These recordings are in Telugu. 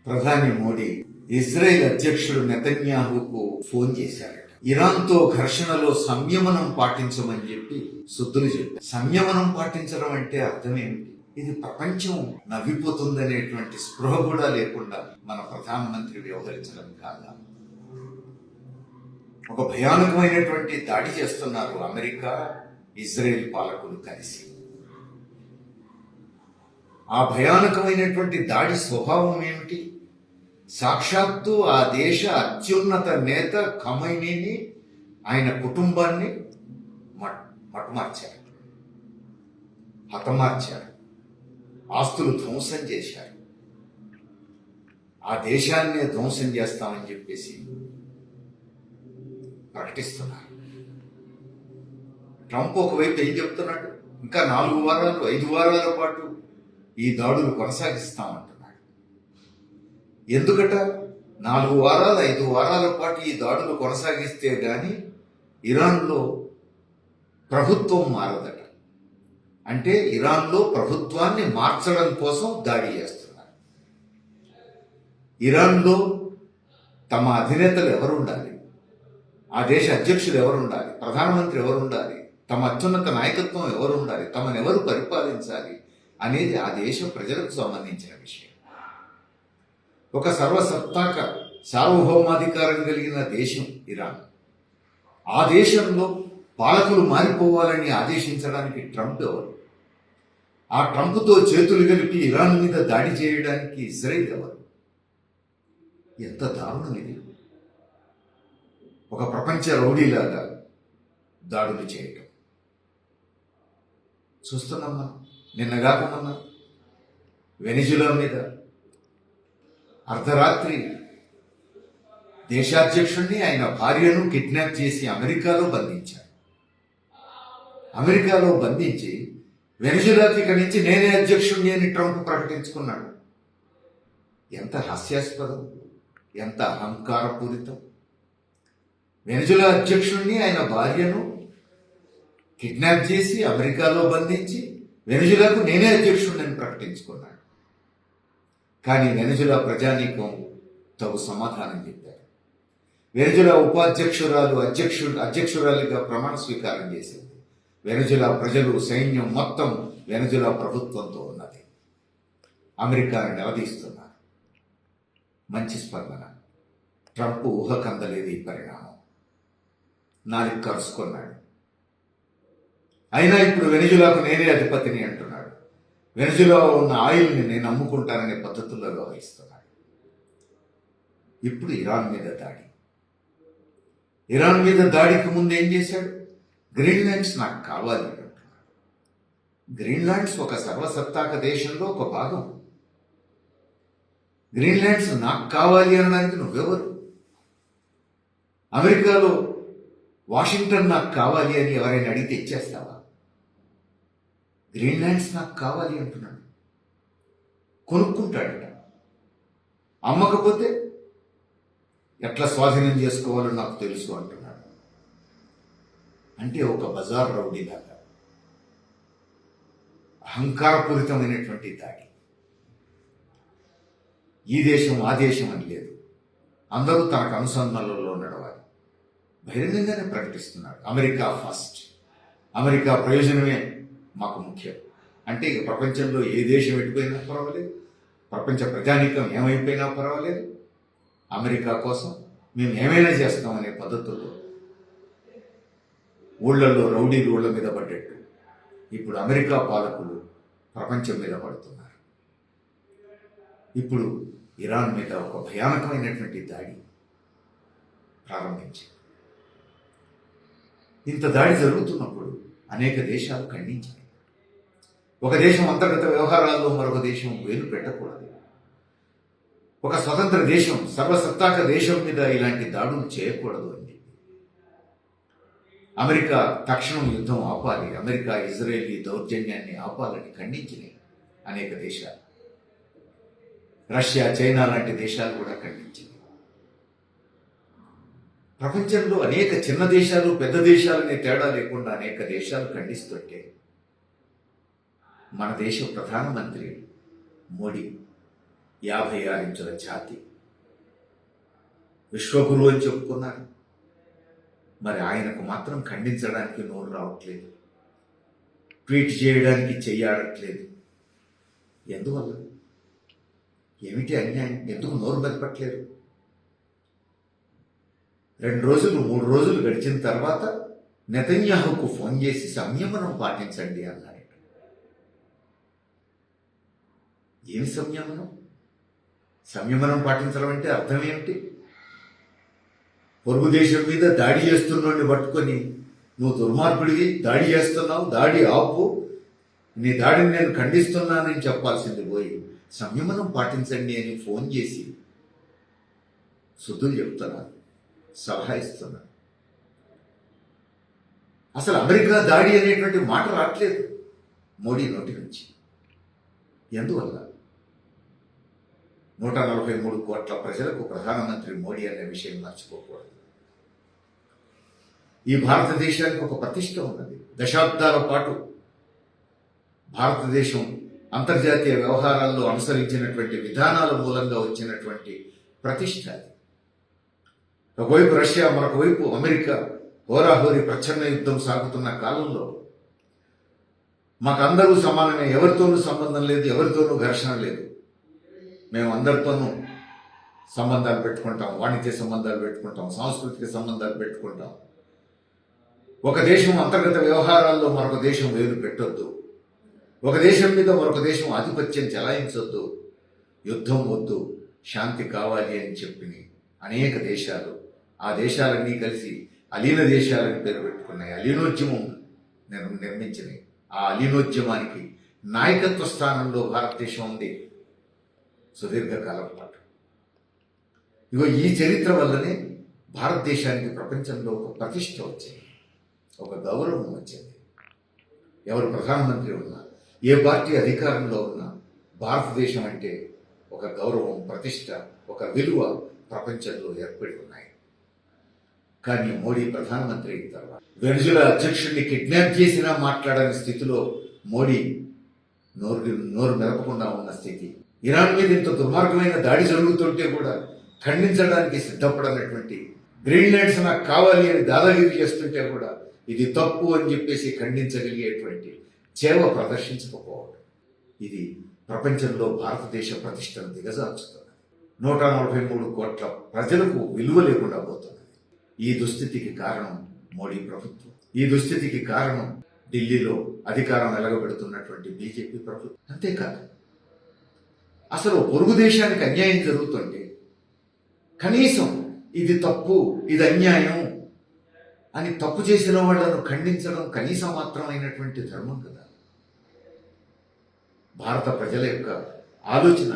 ప్రధాని మోడీ ఇజ్రాయెల్ అధ్యక్షుడు నెతన్యాహుకు ఫోన్ చేశారట. ఇరాన్తో ఘర్షణలో సంయమనం పాటించమని చెప్పి సుద్దులు చెప్పారు. సంయమనం పాటించడం అంటే అర్థం ఏమిటి? ఇది ప్రపంచం నవ్విపోతుందనేటువంటి స్పృహ కూడా లేకుండా మన ప్రధానమంత్రి వ్యవహరించడం కాదా? ఒక భయానకమైనటువంటి దాడి చేస్తున్నారు అమెరికా ఇజ్రాయెల్ పాలకులు కలిసి. ఆ భయానకమైనటువంటి దాడి స్వభావం ఏమిటి? సాక్షాత్తు ఆ దేశ అత్యున్నత నేత ఖమైనీని, ఆయన కుటుంబాన్ని మటుమార్చారు, హతమార్చారు, ఆస్తులు ధ్వంసం చేశారు. ఆ దేశాన్నే ధ్వంసం చేస్తామని చెప్పేసి ప్రకటిస్తున్నారు. ట్రంప్ ఒకవైపు ఏం చెప్తున్నాడు? ఇంకా 4 వారాలు 5 వారాల పాటు ఈ దాడులు కొనసాగిస్తామంటున్నాడు. ఎందుకట? 4 వారాలు 5 వారాల పాటు ఈ దాడులు కొనసాగిస్తే గాని ఇరాన్లో ప్రభుత్వం మారదట. అంటే ఇరాన్లో ప్రభుత్వాన్ని మార్చడం కోసం దాడి చేస్తున్నారు. ఇరాన్లో తమ అధినేతలు ఎవరు ఉండాలి? ఆ దేశ అధ్యక్షులు ఎవరు ఉండాలి? ప్రధానమంత్రి ఎవరు ఉండాలి? తమ అత్యున్నత నాయకత్వం ఎవరు ఉండాలి? తమను ఎవరు పరిపాలించాలి అనేది ఆ దేశం ప్రజలకు సంబంధించిన విషయం. ఒక సర్వసత్తాక సార్వభౌమాధికారం కలిగిన దేశం ఇరాన్. ఆ దేశంలో పాలకులు మారిపోవాలని ఆదేశించడానికి ట్రంప్ ఎవరు? ఆ ట్రంప్తో చేతులు కలిపి ఇరాన్ మీద దాడి చేయడానికి ఇజ్రాయెల్ ఎవరు? ఎంత దారుణం ఇది! ఒక ప్రపంచ రౌడీలాగా దాడులు చేయటం చూస్తున్నాం మనం. నిన్నగాక మొన్న వెనిజులా మీద అర్ధరాత్రి దేశాధ్యక్షుడిని, ఆయన భార్యను కిడ్నాప్ చేసి అమెరికాలో బంధించారు. అమెరికాలో బంధించి వెనిజులాకి ఇక్కడి నుంచి నేనే అధ్యక్షుడిని అని ట్రంప్ ప్రకటించుకున్నాడు. ఎంత హాస్యాస్పదం, ఎంత అహంకారపూరితం! వెనిజులా అధ్యక్షుడిని, ఆయన భార్యను కిడ్నాప్ చేసి అమెరికాలో బంధించి వెనిజులాకు నేనే అధ్యక్షుడిని ప్రకటించుకున్నాడు. కానీ వెనిజులా ప్రజానీకం తగు సమాధానం చెప్పారు. వెనిజులా అధ్యక్షురాలిగా ప్రమాణ స్వీకారం చేసింది. వెనిజులా ప్రజలు, సైన్యం మొత్తం వెనిజులా ప్రభుత్వంతో ఉన్నది. అమెరికాను నిలదీస్తున్నారు. మంచి స్పందన. ట్రంప్ ఊహకందలేదు ఈ పరిణామం. 4 కరుచుకున్నాడు. అయినా ఇప్పుడు వెనిజులాకు నేనే అధిపతిని అంటున్నాడు. వెనిజులాలో ఉన్న ఆయిల్ని నేను అమ్ముకుంటాననే పద్ధతుల్లో వ్యవహరిస్తున్నాడు. ఇప్పుడు ఇరాన్ మీద దాడి. ఇరాన్ మీద దాడికి ముందు ఏం చేశాడు? గ్రీన్లాండ్స్ నాకు కావాలి అంటున్నాడు. గ్రీన్లాండ్స్ ఒక సర్వసత్తాక దేశంలో ఒక భాగం. గ్రీన్లాండ్స్ నాకు కావాలి అనడానికి నువ్వెవరు? అమెరికాలో వాషింగ్టన్ నాకు కావాలి అని ఎవరైనా అడిగితే ఇచ్చేస్తావా? గ్రీన్లాండ్స్ నాకు కావాలి అంటున్నాడు. కొనుక్కుంటాడట. అమ్మకపోతే ఎట్లా స్వాధీనం చేసుకోవాలో నాకు తెలుసు అంటున్నాడు. అంటే ఒక బజార్ రౌడీలాగా అహంకారపూరితమైనటువంటి దాడి. ఈ దేశం ఆ దేశం అని లేదు. అందరూ తనకు అనుసంధానంలో నడవాలి. బహిరంగంగానే ప్రకటిస్తున్నాడు. అమెరికా ఫస్ట్, అమెరికా ప్రయోజనమే మాకు ముఖ్యం. అంటే ఇక ప్రపంచంలో ఏ దేశం ఎటుపోయినా పర్వాలేదు, ప్రపంచ ప్రజానీకం ఏమైపోయినా పర్వాలేదు, అమెరికా కోసం మేము ఏమైనా చేస్తామనే పద్ధతుల్లో ఊళ్ళల్లో రౌడీలు ఊళ్ళ మీద పడ్డట్టు ఇప్పుడు అమెరికా పాలకులు ప్రపంచం మీద పడుతున్నారు. ఇప్పుడు ఇరాన్ మీద ఒక భయానకమైనటువంటి దాడి ప్రారంభించింది. ఇంత దాడి జరుగుతున్నప్పుడు అనేక దేశాలు ఖండించాయి. ఒక దేశం అంతర్గత వ్యవహారాల్లో మరొక దేశం వేలు పెట్టకూడదు. ఒక స్వతంత్ర దేశం, సర్వసత్తాక దేశం మీద ఇలాంటి దాడులు చేయకూడదు అని చెప్పి అమెరికా తక్షణం యుద్ధం ఆపాలి, అమెరికా ఇజ్రాయేలీ దౌర్జన్యాన్ని ఆపాలని ఖండించినాయి అనేక దేశాలు. రష్యా, చైనా లాంటి దేశాలు కూడా ఖండించినాయి. ప్రపంచంలో అనేక చిన్న దేశాలు, పెద్ద దేశాలనే తేడా లేకుండా అనేక దేశాలు ఖండిస్తుంటే మన దేశ ప్రధానమంత్రి మోడీ 56 ఇంచుల ఛాతి, విశ్వగురు అని చెప్పుకున్నారు. మరి ఆయనకు మాత్రం ఖండించడానికి నోరు రావట్లేదు, ట్వీట్ చేయడానికి చెయ్యాడట్లేదు. ఎందువల్ల? ఏమిటి అన్యాయం? ఎందుకు నోరు మెదపట్లేదు? 2 రోజులు 3 రోజులు గడిచిన తర్వాత నెతన్యాహుకు ఫోన్ చేసి సంయమనం పాటించండి అన్నాడు. ఏమి సంయమనం? సంయమనం పాటించడం అంటే అర్థం ఏమిటి? పొరుగు దేశం మీద దాడి చేస్తున్నోడిని పట్టుకొని నువ్వు దుర్మార్గుడివి, దాడి చేస్తున్నావు, దాడి ఆపు, నీ దాడిని నేను ఖండిస్తున్నానని చెప్పాల్సింది పోయి సంయమనం పాటించండి అని ఫోన్ చేసి శుద్ధులు చెప్తున్నారు, సలహా ఇస్తున్నారు. అసలు అమెరికా దాడి అనేటువంటి మాట రావట్లేదు మోడీ నోటి నుంచి. ఎందువల్ల? 143 కోట్ల ప్రజలకు ప్రధానమంత్రి మోడీ అనే విషయం మర్చిపోకూడదు. ఈ భారతదేశానికి ఒక ప్రతిష్ట ఉన్నది. దశాబ్దాల పాటు భారతదేశం అంతర్జాతీయ వ్యవహారాల్లో అనుసరించినటువంటి విధానాల మూలంగా వచ్చినటువంటి ప్రతిష్ట అది. ఒకవైపు రష్యా, మరొక వైపు అమెరికా హోరాహోరీ ప్రచ్ఛన్న యుద్ధం సాగుతున్న కాలంలో మాకందరూ సమానమే, ఎవరితోనూ సంబంధం లేదు, ఎవరితోనూ ఘర్షణ లేదు, మేము అందరితోనూ సంబంధాలు పెట్టుకుంటాం, వాణిజ్య సంబంధాలు పెట్టుకుంటాం, సాంస్కృతిక సంబంధాలు పెట్టుకుంటాం. ఒక దేశం అంతర్గత వ్యవహారాల్లో మరొక దేశం వేలు పెట్టొద్దు, ఒక దేశం మీద మరొక దేశం ఆధిపత్యం చెలాయించొద్దు, యుద్ధం వద్దు, శాంతి కావాలి అని చెప్పి అనేక దేశాలు, ఆ దేశాలన్నీ కలిసి అలీన దేశాలని పేరు పెట్టుకున్నాయి, అలీనోద్యమం నిర్మించినాయి. ఆ అలీనోద్యమానికి నాయకత్వ స్థానంలో భారతదేశం ఉంది సుదీర్ఘకాలం పాటు. ఇగో ఈ చరిత్ర వల్లనే భారతదేశానికి ప్రపంచంలో ఒక ప్రతిష్ట వచ్చింది, ఒక గౌరవం వచ్చింది. ఎవరు ప్రధానమంత్రి ఉన్నా, ఏ పార్టీ అధికారంలో ఉన్నా భారతదేశం అంటే ఒక గౌరవం, ప్రతిష్ట, ఒక విలువ ప్రపంచంలో ఏర్పడి ఉన్నాయి. కానీ మోడీ ప్రధానమంత్రి అయిన తర్వాత వెనిజులా అధ్యక్షుడిని కిడ్నాప్ చేసినా మాట్లాడని స్థితిలో మోడీ నోరు మెరపకుండా ఉన్న స్థితి. ఇరాన్ మీద ఇంత దుర్మార్గమైన దాడి జరుగుతుంటే కూడా ఖండించడానికి సిద్ధపడనటువంటి, గ్రీన్లాండ్స్ నాకు కావాలి అని దాదాగిరి చేస్తుంటే కూడా ఇది తప్పు అని చెప్పేసి ఖండించగలిగేటువంటి చేవ ప్రదర్శించకపోవడం, ఇది ప్రపంచంలో భారతదేశ ప్రతిష్టను దిగజార్చుతున్నది. 143 కోట్ల ప్రజలకు విలువ లేకుండా పోతున్నది. ఈ దుస్థితికి కారణం మోడీ ప్రభుత్వం. ఈ దుస్థితికి కారణం ఢిల్లీలో అధికారం ఎలగబెడుతున్నటువంటి బీజేపీ ప్రభుత్వం. అంతేకాదు, అసలు పొరుగు దేశానికి అన్యాయం జరుగుతుంటే కనీసం ఇది తప్పు, ఇది అన్యాయం అని తప్పు చేసిన వాళ్లను ఖండించడం కనీసం మాత్రమైనటువంటి ధర్మం కదా. భారత ప్రజల యొక్క ఆలోచన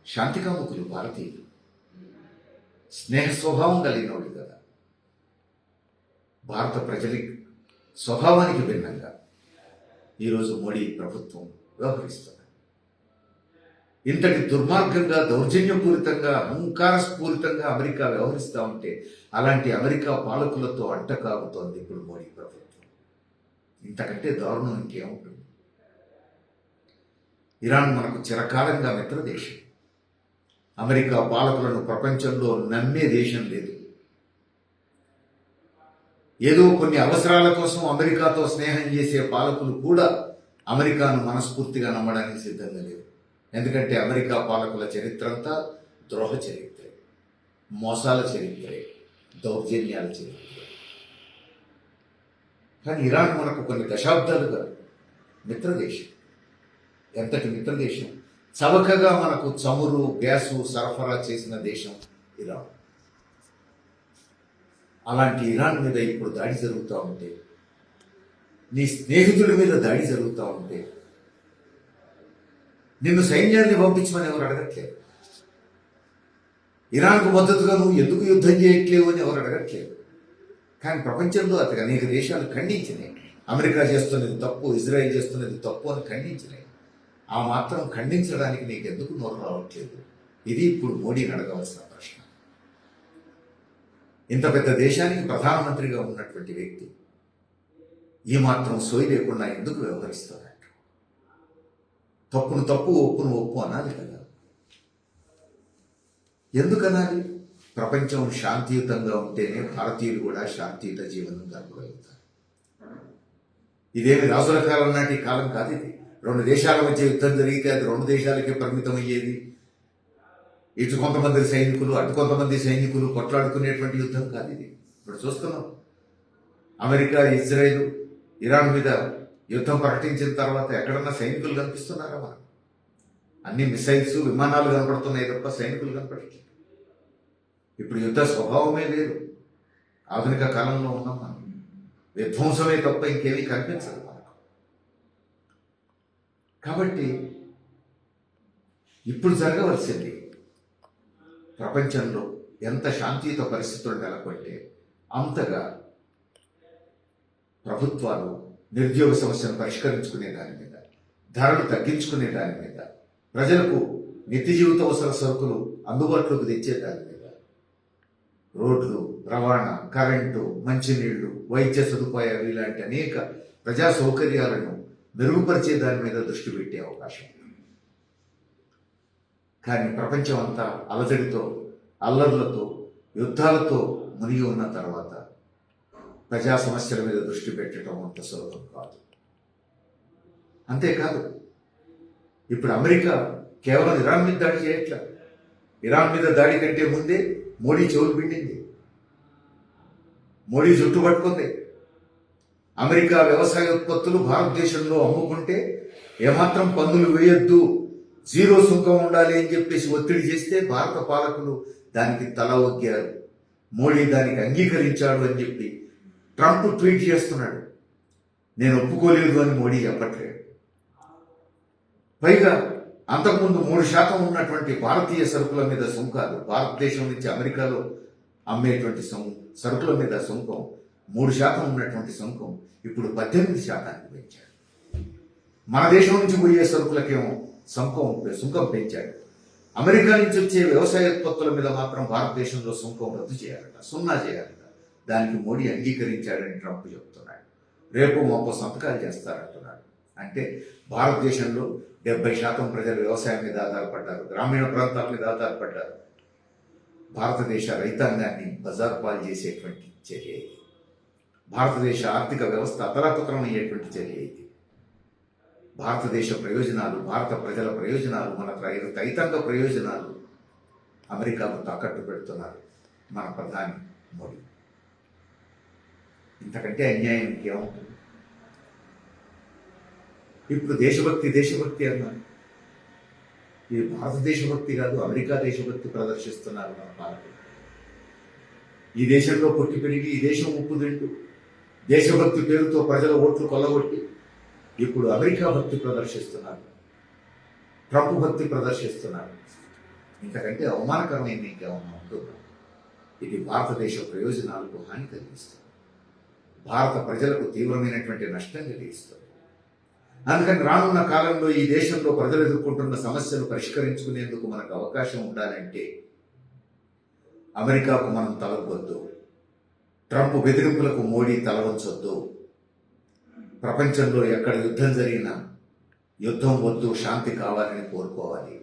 శాంతికాముకులు, భారతీయులు స్నేహ స్వభావం కలిగిన వాళ్ళు కదా. భారత ప్రజల స్వభావానికి భిన్నంగా ఈరోజు మోడీ ప్రభుత్వం వ్యవహరిస్తుంది. ఇంతటి దుర్మార్గంగా, దౌర్జన్యపూరితంగా, అహంకారస్ఫూరితంగా అమెరికా వ్యవహరిస్తూ ఉంటే అలాంటి అమెరికా పాలకులతో అంటకాగుతోంది ఇప్పుడు మోడీ ప్రభుత్వం. ఇంతకంటే దారుణం ఇంకేముంటుంది? ఇరాన్ మనకు చిరకాలంగా మిత్రదేశం. అమెరికా పాలకులను ప్రపంచంలో నమ్మే దేశం లేదు. ఏదో కొన్ని అవసరాల కోసం అమెరికాతో స్నేహం చేసే పాలకులు కూడా అమెరికాను మనస్ఫూర్తిగా నమ్మడానికి సిద్ధంగా లేరు. ఎందుకంటే అమెరికా పాలకుల చరిత్ర అంతా ద్రోహ చరిత్రే, మోసాల చరిత్రే, దౌర్జన్యాల చరిత్రే. కానీ ఇరాన్ మనకు కొన్ని దశాబ్దాలుగా మిత్రదేశం. ఎంతటి మిత్రదేశం! చవకగా మనకు చమురు, గ్యాసు సరఫరా చేసిన దేశం ఇరాన్. అలాంటి ఇరాన్ మీద ఇప్పుడు దాడి జరుగుతూ ఉంటే, నీ స్నేహితుడి మీద దాడి జరుగుతూ ఉంటే నిన్ను సైన్యాన్ని పంపించమని ఎవరు అడగట్లేదు. ఇరాన్కు మద్దతుగా నువ్వు ఎందుకు యుద్ధం చేయట్లేవు అని ఎవరు అడగట్లేదు. కానీ ప్రపంచంలో అతను అనేక దేశాలు ఖండించినాయి. అమెరికా చేస్తున్నది తప్పు, ఇజ్రాయెల్ చేస్తున్నది తప్పు అని ఖండించినాయి. ఆ మాత్రం ఖండించడానికి నీకు ఎందుకు నోరు రావట్లేదు? ఇది ఇప్పుడు మోడీని అడగవలసిన ప్రశ్న. ఇంత పెద్ద దేశానికి ప్రధానమంత్రిగా ఉన్నటువంటి వ్యక్తి ఈ మాత్రం సోయి లేకుండా ఎందుకు వ్యవహరిస్తారంట? తప్పును తప్పు, ఒప్పును ఒప్పు అనాలి కదా. ఎందుకు అనాలి? ప్రపంచం శాంతియుతంగా ఉంటేనే భారతీయులు కూడా శాంతియుత జీవనం గడపగలుగుతారు. ఇదేమి రాజుల కాలం నాటి కాలం కాదు. ఇది 2 దేశాల మధ్య యుద్ధం జరిగితే అది 2 దేశాలకే పరిమితం అయ్యేది. ఇటు కొంతమంది సైనికులు, అటు కొంతమంది సైనికులు కొట్లాడుకునేటువంటి యుద్ధం కాదు ఇది. ఇప్పుడు చూస్తున్నాం, అమెరికా, ఇజ్రాయెల్, ఇరాన్ మీద యుద్ధం ప్రకటించిన తర్వాత ఎక్కడన్నా సైనికులు కనిపిస్తున్నారా? మనం అన్ని మిసైల్స్, విమానాలు కనపడుతున్నాయి తప్ప సైనికులు కనపడట్లేదు. ఇప్పుడు యుద్ధ స్వభావమే లేదు. ఆధునిక కాలంలో ఉన్నాం మనం. విధ్వంసమే తప్ప ఇంకేమీ కనిపించదు మనకు. కాబట్టి ఇప్పుడు జరగవలసింది, ప్రపంచంలో ఎంత శాంతియుత పరిస్థితులు నెలకొంటే అంతగా ప్రభుత్వాలు నిరుద్యోగ సమస్యను పరిష్కరించుకునే దాని మీద, ధరలు తగ్గించుకునే దాని మీద, ప్రజలకు నిత్య జీవిత అవసర సరుకులు అందుబాటులోకి తెచ్చే దాని మీద, రోడ్లు, రవాణా, కరెంటు, మంచినీళ్లు, వైద్య సదుపాయాలు ఇలాంటి అనేక ప్రజా సౌకర్యాలను మెరుగుపరిచే దాని మీద దృష్టి పెట్టే అవకాశం ఉంది. కానీ ప్రపంచం అంతా అలజడితో, అల్లర్లతో, యుద్ధాలతో మునిగి ఉన్న తర్వాత ప్రజా సమస్యల మీద దృష్టి పెట్టడం అంత సులభం కాదు. అంతేకాదు, ఇప్పుడు అమెరికా కేవలం ఇరాన్ మీద దాడి చేయట్లేదు. ఇరాన్ మీద దాడి కంటే ముందే మోడీ చెవులు పిండింది, మోడీ జుట్టు పట్టుకుంది. అమెరికా వ్యవసాయ ఉత్పత్తులు భారతదేశంలో అమ్ముకుంటే ఏమాత్రం పన్నులు వేయొద్దు, 0 సుంకం ఉండాలి అని చెప్పేసి ఒత్తిడి చేస్తే భారత పాలకులు దానికి తల ఒగ్గారు. మోడీ దానికి అంగీకరించాడు అని చెప్పి ట్రంప్ ట్వీట్ చేస్తున్నాడు. నేను ఒప్పుకోలేదు అని మోడీ చెప్పట్లేదు. పైగా అంతకుముందు 3% ఉన్నటువంటి భారతీయ సరుకుల మీద సుంకాలు, భారతదేశం నుంచి అమెరికాలో అమ్మేటువంటి సరుకుల మీద సుంకం 3% ఉన్నటువంటి సుంకం ఇప్పుడు 18% పెంచాడు. మన దేశం నుంచి పోయే సరుకులకేమో సుంకం పెంచాడు. అమెరికా నుంచి వచ్చే వ్యవసాయ ఉత్పత్తుల మీద మాత్రం భారతదేశంలో సుంకం రద్దు చేయాలట, 0 చేయాలట. దానికి మోడీ అంగీకరించాడని ట్రంప్ చెప్తున్నాడు. రేపు మాపో సంతకాలు చేస్తారంటున్నాడు. అంటే భారతదేశంలో 70% ప్రజలు వ్యవసాయం మీద ఆధారపడ్డారు, గ్రామీణ ప్రాంతాల మీద ఆధారపడ్డారు. భారతదేశ రైతాంగాన్ని బజారు పాలు చేసేటువంటి చర్య ఇది. భారతదేశ ఆర్థిక వ్యవస్థ అతలాకుతలం అయ్యేటువంటి చర్య ఇది. భారతదేశ ప్రయోజనాలు, భారత ప్రజల ప్రయోజనాలు, మన రైతాంగ ప్రయోజనాలు అమెరికాకు తాకట్టు పెడుతున్నారు మన ప్రధాని మోడీ. ఇంతకంటే అన్యాయం ఇంకేముంటుంది? ఇప్పుడు దేశభక్తి అన్నారు. ఇది భారత దేశభక్తి కాదు, అమెరికా దేశభక్తి ప్రదర్శిస్తున్నారు మన పాలకులు. ఈ దేశంలో పుట్టి పెరిగి ఈ దేశం ఉప్పు తింటూ దేశభక్తి పేరుతో ప్రజల ఓట్లు కొల్లగొట్టి ఇప్పుడు అమెరికా భక్తి ప్రదర్శిస్తున్నారు, ట్రంప్ భక్తి ప్రదర్శిస్తున్నారు. ఇంతకంటే అవమానకరమైంది ఇంకేమన్నా ఉంటుందా? ఇది భారతదేశ ప్రయోజనాలకు హాని కలిగిస్తుంది, భారత ప్రజలకు తీవ్రమైనటువంటి నష్టం కలిగిస్తుంది. అందుకని రానున్న కాలంలో ఈ దేశంలో ప్రజలు ఎదుర్కొంటున్న సమస్యలు పరిష్కరించుకునేందుకు మనకు అవకాశం ఉండాలంటే అమెరికాకు మనం తలవద్దు, ట్రంప్ బెదిరింపులకు మోడీ తలవంచొద్దు. ప్రపంచంలో ఎక్కడ యుద్ధం జరిగినా యుద్ధం వద్దు, శాంతి కావాలని కోరుకోవాలి.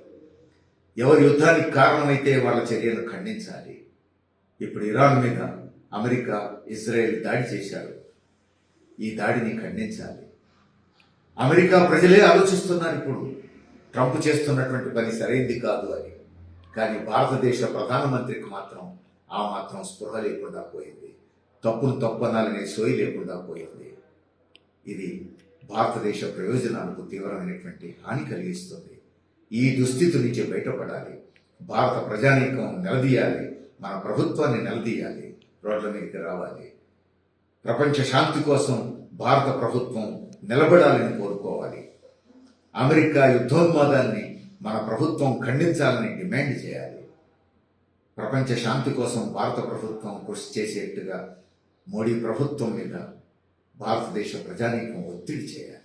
ఎవరి యుద్ధానికి కారణమైతే వాళ్ళ చర్యను ఖండించాలి. ఇప్పుడు ఇరాన్ మీద అమెరికా, ఇజ్రాయెల్ దాడి చేశారు. ఈ దాడిని ఖండించాలి. అమెరికా ప్రజలే ఆలోచిస్తున్నారు ఇప్పుడు ట్రంప్ చేస్తున్నటువంటి పని సరైంది కాదు అని. కానీ భారతదేశ ప్రధానమంత్రికి మాత్రం ఆ మాత్రం స్పృహ లేకుండా పోయింది, తప్పును తప్పనాలనే సోయి లేకుండా పోయింది. ఇది భారతదేశ ప్రయోజనాలకు తీవ్రమైనటువంటి హాని కలిగిస్తుంది. ఈ దుస్థితి నుంచి బయటపడాలి. భారత ప్రజానీకం నిలదీయాలి, మన ప్రభుత్వాన్ని నిలదీయాలి, రోడ్ల మీదకి రావాలి. ప్రపంచ శాంతి కోసం భారత ప్రభుత్వం నిలబడాలని కోరుకోవాలి. అమెరికా యుద్ధోన్మాదాన్ని మన ప్రభుత్వం ఖండించాలని డిమాండ్ చేయాలి. ప్రపంచ శాంతి కోసం భారత ప్రభుత్వం కృషి చేసేట్టుగా మోడీ ప్రభుత్వం మీద భారతదేశ ప్రజానీకం ఒత్తిడి చేయాలి.